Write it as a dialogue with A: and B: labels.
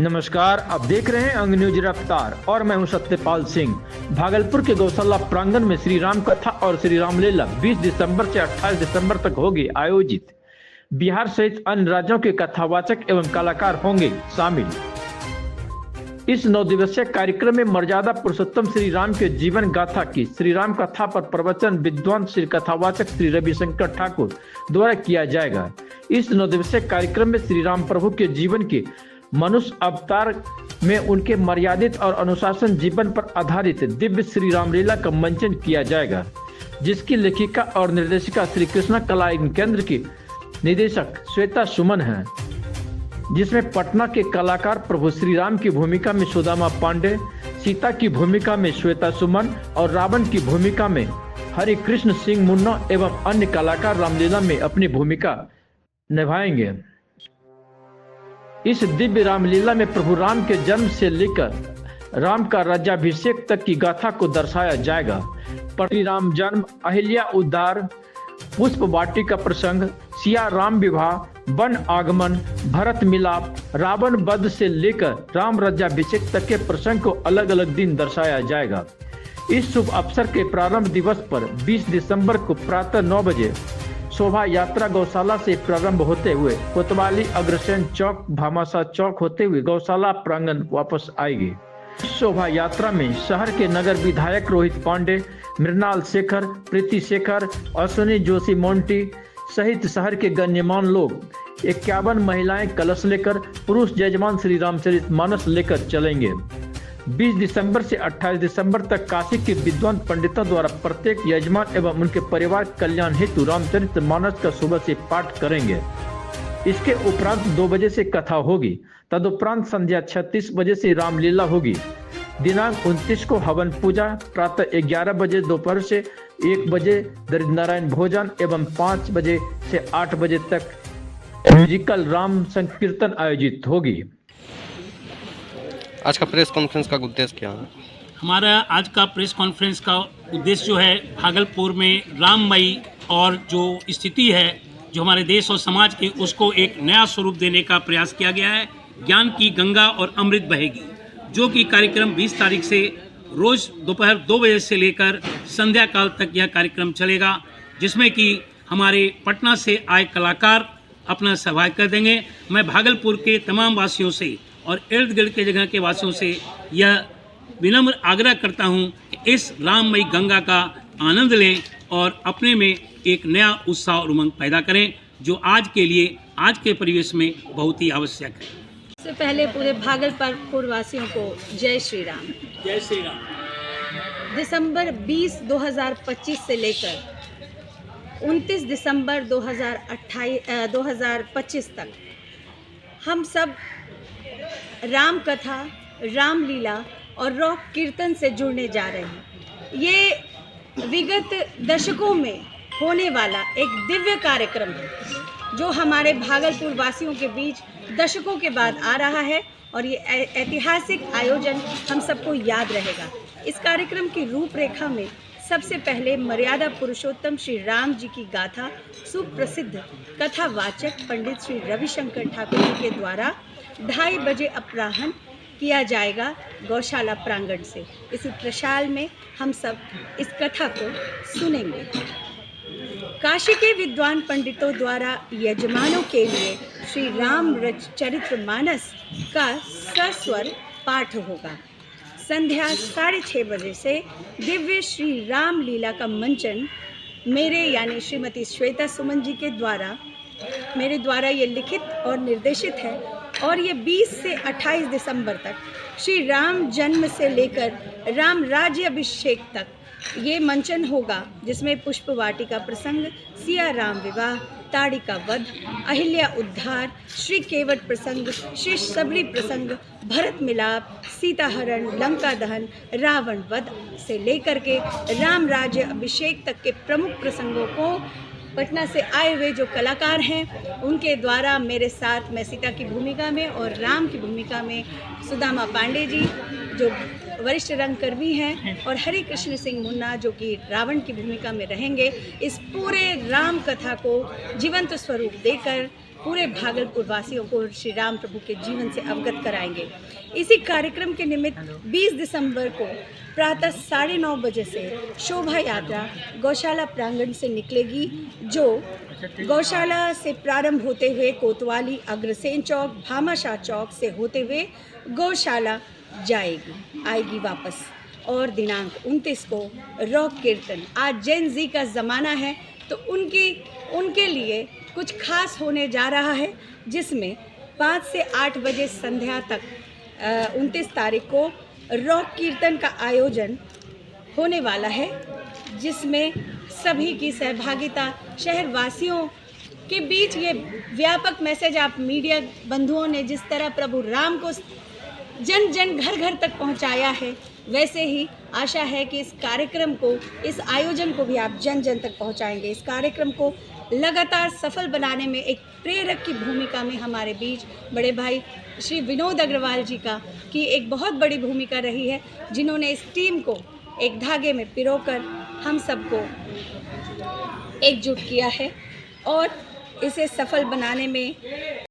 A: नमस्कार, आप देख रहे हैं अंग न्यूज रफ्तार और मैं हूं सत्यपाल सिंह। भागलपुर के गौशाला प्रांगण में श्री राम कथा और श्री रामलीला 20 दिसंबर से 28 दिसंबर तक होगी आयोजित। बिहार सहित अन्य राज्यों के कथावाचक एवं कलाकार होंगे शामिल। इस 9 दिवसीय कार्यक्रम में मर्यादा पुरुषोत्तम श्री राम के जीवन गाथा की श्री राम कथा पर प्रवचन विद्वान श्री कथावाचक श्री रविशंकर ठाकुर द्वारा किया जाएगा। इस 9 दिवसीय कार्यक्रम में श्री राम प्रभु के जीवन के मनुष्य अवतार में उनके मर्यादित और अनुशासन जीवन पर आधारित दिव्य श्री रामलीला का मंचन किया जाएगा, जिसकी लेखिका और निर्देशिका श्री कृष्णा कला केंद्र की निदेशक श्वेता सुमन है, जिसमें पटना के कलाकार प्रभु श्री राम की भूमिका में सुदामा पांडे, सीता की भूमिका में श्वेता सुमन और रावण की भूमिका में हरि कृष्ण सिंह मुन्ना एवं अन्य कलाकार रामलीला में अपनी भूमिका निभाएंगे। इस दिव्य रामलीला में प्रभु राम के जन्म से लेकर राम का राज्याभिषेक तक की गाथा को दर्शाया जाएगा। श्री राम जन्म, अहिल्या उद्धार, पुष्प वाटी का प्रसंग, सिया राम विवाह, वन आगमन, भरत मिलाप, रावण वध से लेकर राम राज्याभिषेक तक के प्रसंग को अलग अलग दिन दर्शाया जाएगा। इस शुभ अवसर के प्रारंभ दिवस पर 20 दिसंबर को प्रातः 9 बजे शोभा यात्रा गौशाला से प्रारंभ होते हुए कोतवाली अग्रसेन चौक भामाशाह चौक होते हुए गौशाला प्रांगण वापस आएगी। इस शोभा यात्रा में शहर के नगर विधायक रोहित पांडे, मृणाल शेखर, प्रीति शेखर, अश्विनी जोशी मोंटी सहित शहर के गण्यमान लोग 51 महिलाएं कलश लेकर पुरुष यजमान श्री रामचरितमानस लेकर चलेंगे। 20 दिसंबर से 28 दिसंबर तक काशी के विद्वान पंडितों द्वारा प्रत्येक यजमान एवं उनके परिवार कल्याण हेतु रामचरितमानस का सुबह से पाठ करेंगे। इसके उपरांत 2 बजे से कथा होगी। तदुपरांत संध्या 36 बजे से रामलीला होगी। दिनांक 29 को हवन पूजा, प्रातः 11 बजे, दोपहर से 1 बजे दरिद्र नारायण भोजन एवं 5 बजे से 8 बजे तक म्यूजिकल राम संकीर्तन आयोजित होगी।
B: आज का प्रेस कॉन्फ्रेंस का उद्देश्य क्या है?
C: हमारा आज का प्रेस कॉन्फ्रेंस का उद्देश्य जो है, भागलपुर में राममयी और जो स्थिति है जो हमारे देश और समाज की, उसको एक नया स्वरूप देने का प्रयास किया गया है। ज्ञान की गंगा और अमृत बहेगी, जो कि कार्यक्रम 20 तारीख से रोज़ दोपहर 2 बजे से लेकर संध्या काल तक यह कार्यक्रम चलेगा, जिसमें कि हमारे पटना से आए कलाकार अपना सहभाग कर देंगे। मैं भागलपुर के तमाम वासियों से और इर्द गिर्द के जगह के वासियों से यह विनम्र आग्रह करता हूं कि इस राममयी गंगा का आनंद लें और अपने में एक नया उत्साह और उमंग पैदा करें, जो आज के लिए, आज के परिवेश में बहुत ही आवश्यक है।
D: सबसे पहले पूरे भागलपुर वासियों को जय श्री राम।
C: जय श्री राम।
D: दिसंबर 20, 2025 से लेकर 29 दिसंबर 2025 तक हम सब राम कथा, रामलीला और रॉक कीर्तन से जुड़ने जा रहे हैं। ये विगत दशकों में होने वाला एक दिव्य कार्यक्रम है, जो हमारे भागलपुर वासियों के बीच दशकों के बाद आ रहा है और ये ऐतिहासिक आयोजन हम सबको याद रहेगा। इस कार्यक्रम की रूपरेखा में सबसे पहले मर्यादा पुरुषोत्तम श्री राम जी की गाथा सुप्रसिद्ध कथावाचक पंडित श्री रविशंकर ठाकुर जी के द्वारा 2:30 बजे अपराह्न किया जाएगा गौशाला प्रांगण से। इसी प्रशाल में हम सब इस कथा को सुनेंगे। काशी के विद्वान पंडितों द्वारा यजमानों के लिए श्री राम चरितमानस का सस्वर पाठ होगा। संध्या 6:30 बजे से दिव्य श्री राम लीला का मंचन मेरे यानी श्रीमती श्वेता सुमन जी के द्वारा, मेरे द्वारा ये लिखित और निर्देशित है और ये 20 से 28 दिसंबर तक श्री राम जन्म से लेकर राम राज्य अभिषेक तक ये मंचन होगा, जिसमें पुष्प वाटी का प्रसंग, सिया राम विवाह, ताड़ी का वध, अहिल्या उद्धार, श्री केवट प्रसंग, श्री सबली प्रसंग, भरत मिलाप, सीता हरण, लंका दहन, रावण वध से लेकर के राम राज्य अभिषेक तक के प्रमुख प्रसंगों को पटना से आए हुए जो कलाकार हैं उनके द्वारा मेरे साथ, मैं सीता की भूमिका में और राम की भूमिका में सुदामा पांडे जी जो वरिष्ठ रंगकर्मी हैं और हरि कृष्ण सिंह मुन्ना जो कि रावण की भूमिका में रहेंगे, इस पूरे राम कथा को जीवंत स्वरूप देकर पूरे भागलपुर वासियों को श्री राम प्रभु के जीवन से अवगत कराएंगे। इसी कार्यक्रम के निमित्त 20 दिसंबर को प्रातः 9:30 बजे से शोभा यात्रा गौशाला प्रांगण से निकलेगी, जो गौशाला से प्रारंभ होते हुए कोतवाली, अग्रसेन चौक, भामाशाह चौक से होते हुए गौशाला आएगी वापस। और दिनांक 29 को रॉक कीर्तन। आज जेन जी का ज़माना है, तो उनके लिए कुछ खास होने जा रहा है, जिसमें 5 से 8 बजे संध्या तक 29 तारीख को रॉक कीर्तन का आयोजन होने वाला है, जिसमें सभी की सहभागिता, शहरवासियों के बीच ये व्यापक मैसेज आप मीडिया बंधुओं ने जिस तरह प्रभु राम को जन जन घर घर तक पहुंचाया है, वैसे ही आशा है कि इस कार्यक्रम को, इस आयोजन को भी आप जन जन तक पहुंचाएंगे। इस कार्यक्रम को लगातार सफल बनाने में एक प्रेरक की भूमिका में हमारे बीच बड़े भाई श्री विनोद अग्रवाल जी की एक बहुत बड़ी भूमिका रही है, जिन्होंने इस टीम को एक धागे में पिरोकर हम सबको एकजुट किया है और इसे सफल बनाने में